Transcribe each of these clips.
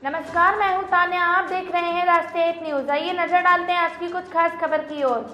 नमस्कार, मैं हूं तान्या। आप देख रहे हैं राष्ट्रीय न्यूज। आइए नजर डालते हैं आज की कुछ खास खबर की ओर।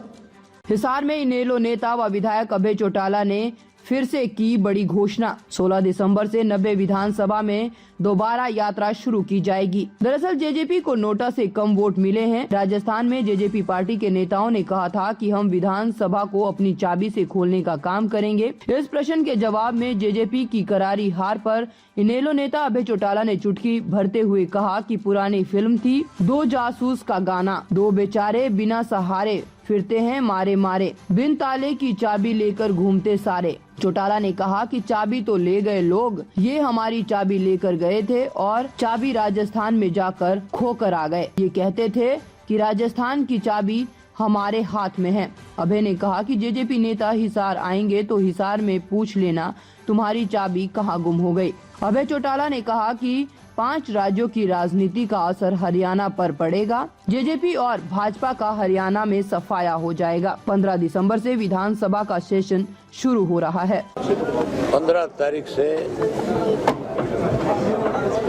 हिसार में इनेलो नेता व विधायक अभय चौटाला ने फिर से की बड़ी घोषणा। 16 दिसंबर से 90 विधानसभा में दोबारा यात्रा शुरू की जाएगी। दरअसल जेजेपी को नोटा से कम वोट मिले हैं। राजस्थान में जेजेपी पार्टी के नेताओं ने कहा था कि हम विधानसभा को अपनी चाबी से खोलने का काम करेंगे। इस प्रश्न के जवाब में जेजेपी की करारी हार पर इनेलो नेता अभय चौटाला ने चुटकी भरते हुए कहा कि पुरानी फिल्म थी दो जासूस का गाना, दो बेचारे बिना सहारे फिरते हैं मारे मारे, बिन ताले की चाबी लेकर घूमते सारे। चौटाला ने कहा कि चाबी तो ले गए लोग, ये हमारी चाबी लेकर गए थे और चाबी राजस्थान में जाकर खोकर आ गए। ये कहते थे कि राजस्थान की चाबी हमारे हाथ में है। अभय ने कहा कि जेजेपी नेता हिसार आएंगे तो हिसार में पूछ लेना तुम्हारी चाबी कहाँ गुम हो गई। अभय चौटाला ने कहा कि 5 राज्यों की राजनीति का असर हरियाणा पर पड़ेगा। जेजेपी और भाजपा का हरियाणा में सफाया हो जाएगा। 15 दिसंबर से विधानसभा का सेशन शुरू हो रहा है। 15 तारीख से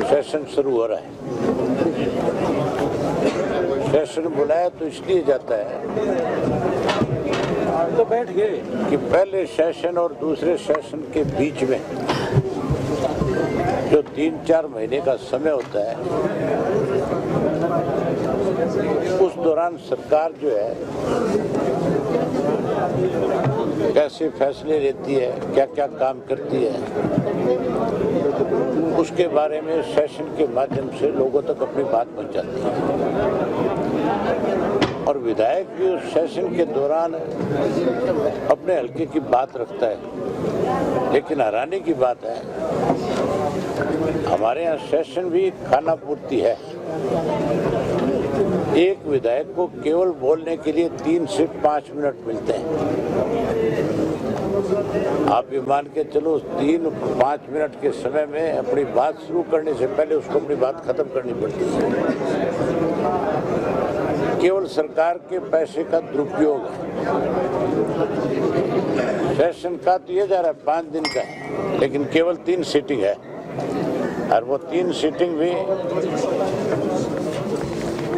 सेशन शुरू हो रहा है। सेशन बुलाया तो इसलिए जाता है तो बैठ गए कि पहले सेशन और दूसरे सेशन के बीच में जो 3-4 महीने का समय होता है, उस दौरान सरकार जो है कैसे फैसले लेती है, क्या क्या काम करती है, उसके बारे में सेशन के माध्यम से लोगों तक अपनी बात पहुंचाती है। और विधायक भी उस सेशन के दौरान अपने हल्के की बात रखता है। लेकिन हैरानी की बात है, हमारे यहाँ सेशन भी खाना पूर्ति है। एक विधायक को केवल बोलने के लिए 3 से 5 मिनट मिलते हैं। आप ये मान के चलो 3-5 मिनट के समय में अपनी बात शुरू करने से पहले उसको अपनी बात खत्म करनी पड़ती है। केवल सरकार के पैसे का दुरुपयोग है। सेशन का तो ये जा रहा है 5 दिन का है, लेकिन केवल 3 सीटिंग है और वो 3 सीटिंग भी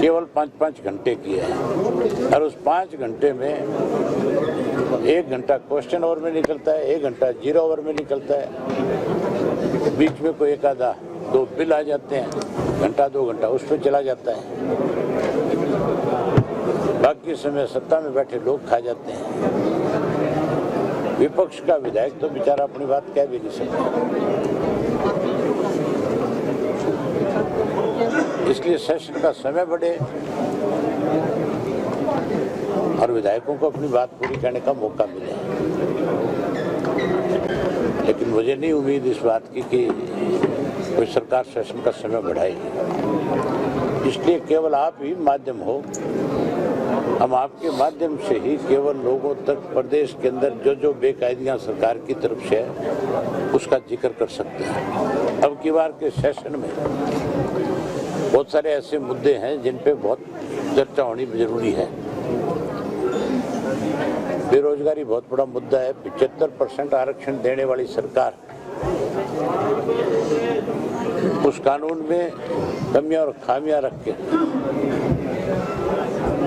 केवल 5-5 घंटे की है। और उस 5 घंटे में 1 घंटा क्वेश्चन आवर में निकलता है, 1 घंटा 0 आवर में निकलता है। बीच में कोई 1 आधा 2 बिल आ जाते हैं, घंटा 2 घंटा उस पर चला जाता है। बाकी समय सत्ता में बैठे लोग खा जाते हैं। विपक्ष का विधायक तो बेचारा अपनी बात कह भी नहीं सकता। इसलिए सेशन का समय बढ़े और विधायकों को अपनी बात पूरी करने का मौका मिले। लेकिन मुझे नहीं उम्मीद इस बात की कि कोई सरकार सेशन का समय बढ़ाएगी। इसलिए केवल आप ही माध्यम हो, हम आपके माध्यम से ही केवल लोगों तक प्रदेश के अंदर जो जो बेकायदियां सरकार की तरफ से है उसका जिक्र कर सकते हैं। अब की बार के सेशन में बहुत सारे ऐसे मुद्दे हैं जिन पे बहुत चर्चा होनी जरूरी है। बेरोजगारी बहुत बड़ा मुद्दा है। 75% आरक्षण देने वाली सरकार उस कानून में कमियां और खामियां रख के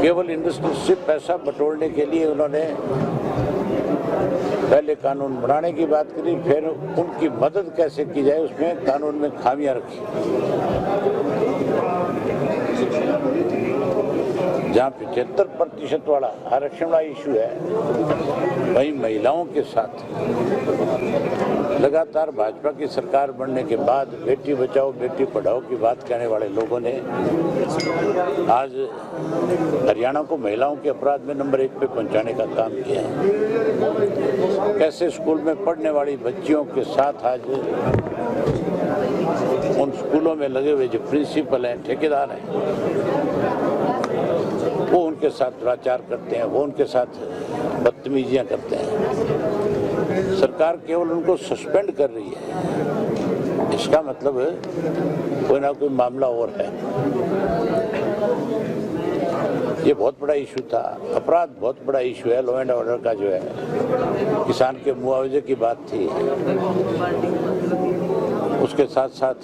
केवल इंडस्ट्री से पैसा बटोरने के लिए उन्होंने पहले कानून बनाने की बात करी, फिर उनकी मदद कैसे की जाए उसमें कानून में खामियां रखी। जहाँ 75% वाला आरक्षण वाला इशू है, वहीं महिलाओं के साथ लगातार भाजपा की सरकार बनने के बाद बेटी बचाओ बेटी पढ़ाओ की बात कहने वाले लोगों ने आज हरियाणा को महिलाओं के अपराध में नंबर 1 पे पहुंचाने का काम किया है। कैसे स्कूल में पढ़ने वाली बच्चियों के साथ आज उन स्कूलों में लगे हुए जो प्रिंसिपल हैं, ठेकेदार हैं, वो उनके साथ दुराचार करते हैं, वो उनके साथ बदतमीजियां करते हैं। सरकार केवल उनको सस्पेंड कर रही है, इसका मतलब कोई ना कोई मामला और है। ये बहुत बड़ा इशू था। अपराध बहुत बड़ा इशू है। लॉ एंड ऑर्डर का जो है, किसान के मुआवजे की बात थी, उसके साथ साथ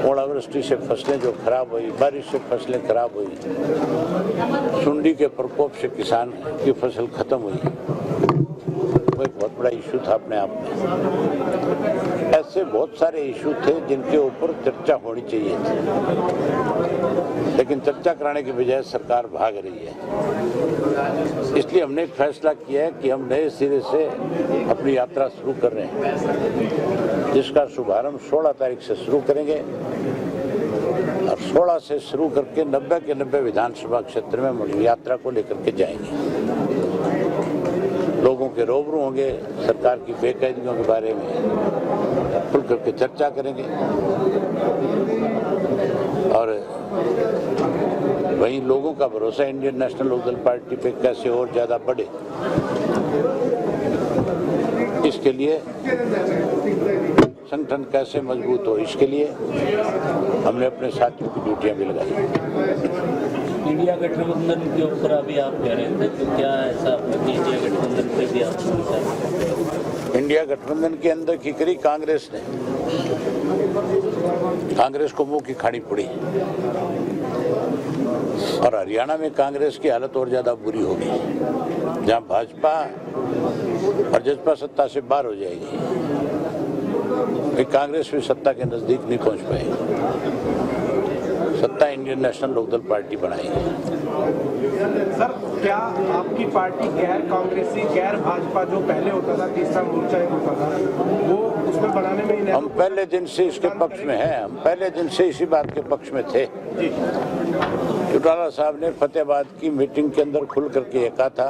ओलावृष्टि से फसलें जो खराब हुई, बारिश से फसलें खराब हुई, सुंडी के प्रकोप से किसान की फसल खत्म हुई, वो एक बहुत बड़ा इशू था अपने आप में। ऐसे बहुत सारे इशू थे जिनके ऊपर चर्चा होनी चाहिए थी, लेकिन चर्चा कराने की बजाय सरकार भाग रही है। इसलिए हमने एक फैसला किया है कि हम नए सिरे से अपनी यात्रा शुरू कर रहे हैं, जिसका शुभारंभ 16 तारीख से शुरू करेंगे और 16 से शुरू करके 90 के 90 विधानसभा क्षेत्र में हम यात्रा को लेकर के जाएंगे। लोगों के रूबरू होंगे, सरकार की बेकायदगियों के बारे में खुल करके चर्चा करेंगे और वहीं लोगों का भरोसा इंडियन नेशनल लोकदल पार्टी पे कैसे और ज्यादा बढ़े, इसके लिए संगठन कैसे मजबूत हो, इसके लिए हमने अपने साथियों की ड्यूटियां भी लगाई। इंडिया गठबंधन के ऊपर अभी आप कह रहे थे, तो क्या ऐसा इंडिया गठबंधन पे भी आप? इंडिया गठबंधन के अंदर की करी कांग्रेस ने, कांग्रेस को मुंह की खानी पड़ी और हरियाणा में कांग्रेस की हालत और ज्यादा बुरी होगी, जहां भाजपा और जसपा सत्ता से बाहर हो जाएगी, कांग्रेस भी सत्ता के नजदीक नहीं पहुंच पाएगी। सत्ता इंडियन नेशनल लोकदल पार्टी बनाएगी। सर, क्या आपकी पार्टी गैर कांग्रेसी, गैर भाजपा जो पहले होता था, तीसरा मोर्चा एक होता था, वो उसमें बनाने में हम पहले दिन से इसके पक्ष में हैं, हम पहले दिन से इसी बात के पक्ष में थे। चौटाला साहब ने फतेहाबाद की मीटिंग के अंदर खुल करके ये कहा था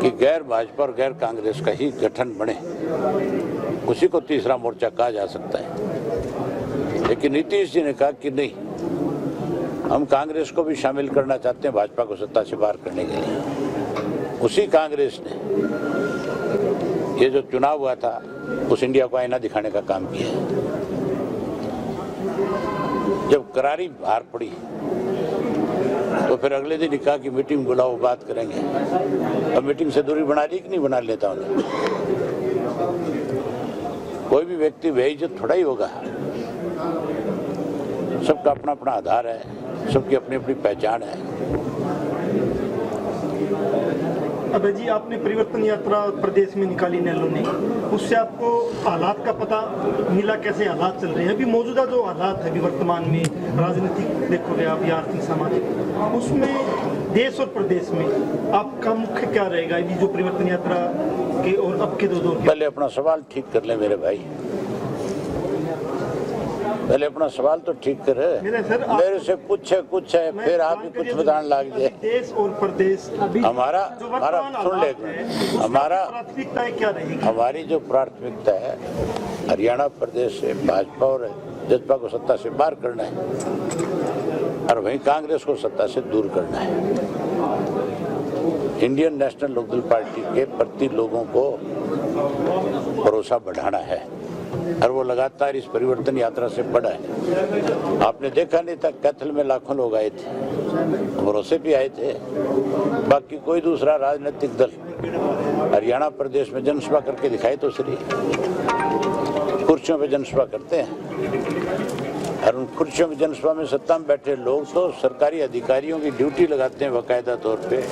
कि गैर भाजपा और गैर कांग्रेस का ही गठन बने, उसी को तीसरा मोर्चा कहा जा सकता है। लेकिन नीतीश जी ने कहा कि नहीं, हम कांग्रेस को भी शामिल करना चाहते हैं भाजपा को सत्ता से बाहर करने के लिए। उसी कांग्रेस ने ये जो चुनाव हुआ था उस इंडिया को आईना दिखाने का काम किया। जब करारी हार पड़ी तो फिर अगले दिन ही कहा कि मीटिंग बुलाओ, बात करेंगे। अब मीटिंग से दूरी बना ली कि नहीं बना लेता उन्हें? कोई भी व्यक्ति बेइज्जत थोड़ा ही होगा, सबका अपना अपना आधार है, सबकी अपनी अपनी पहचान है। अबे जी, आपने परिवर्तन यात्रा प्रदेश में निकाली नैलो ने, उससे आपको हालात का पता मिला, कैसे हालात चल रहे हैं अभी मौजूदा जो हालात है अभी वर्तमान में, राजनीतिक देखोगे आप या आर्थिक सामाजिक, उसमें देश और प्रदेश में आपका मुख्य क्या रहेगा ये जो परिवर्तन यात्रा के और अब के दो दौर? पहले अपना सवाल ठीक कर ले मेरे भाई, पहले अपना सवाल तो ठीक कर। मेरे से पूछे कुछ है, फिर आप ही कुछ बताने लग जाए। देश और प्रदेश हमारा सुन ले, हमारा प्राथमिकताएं क्या रहेगी? हमारी जो प्राथमिकता है हरियाणा प्रदेश से भाजपा और जसपा को सत्ता से बाहर करना है और वहीं कांग्रेस को सत्ता से दूर करना है। इंडियन नेशनल लोकदल पार्टी के प्रति लोगों को भरोसा बढ़ाना है और वो लगातार इस परिवर्तन यात्रा से बढ़ा है। आपने देखा नहीं था, कैथल में लाखों लोग आए थे, भरोसे भी आए थे। बाकी कोई दूसरा राजनीतिक दल हरियाणा प्रदेश में जनसभा करके दिखाए तो सही, कुर्सियों पे जनसभा करते हैं और उन कुर्सियों में जनसभा में सत्ता में बैठे लोग तो सरकारी अधिकारियों की ड्यूटी लगाते हैं बाकायदा तौर पे।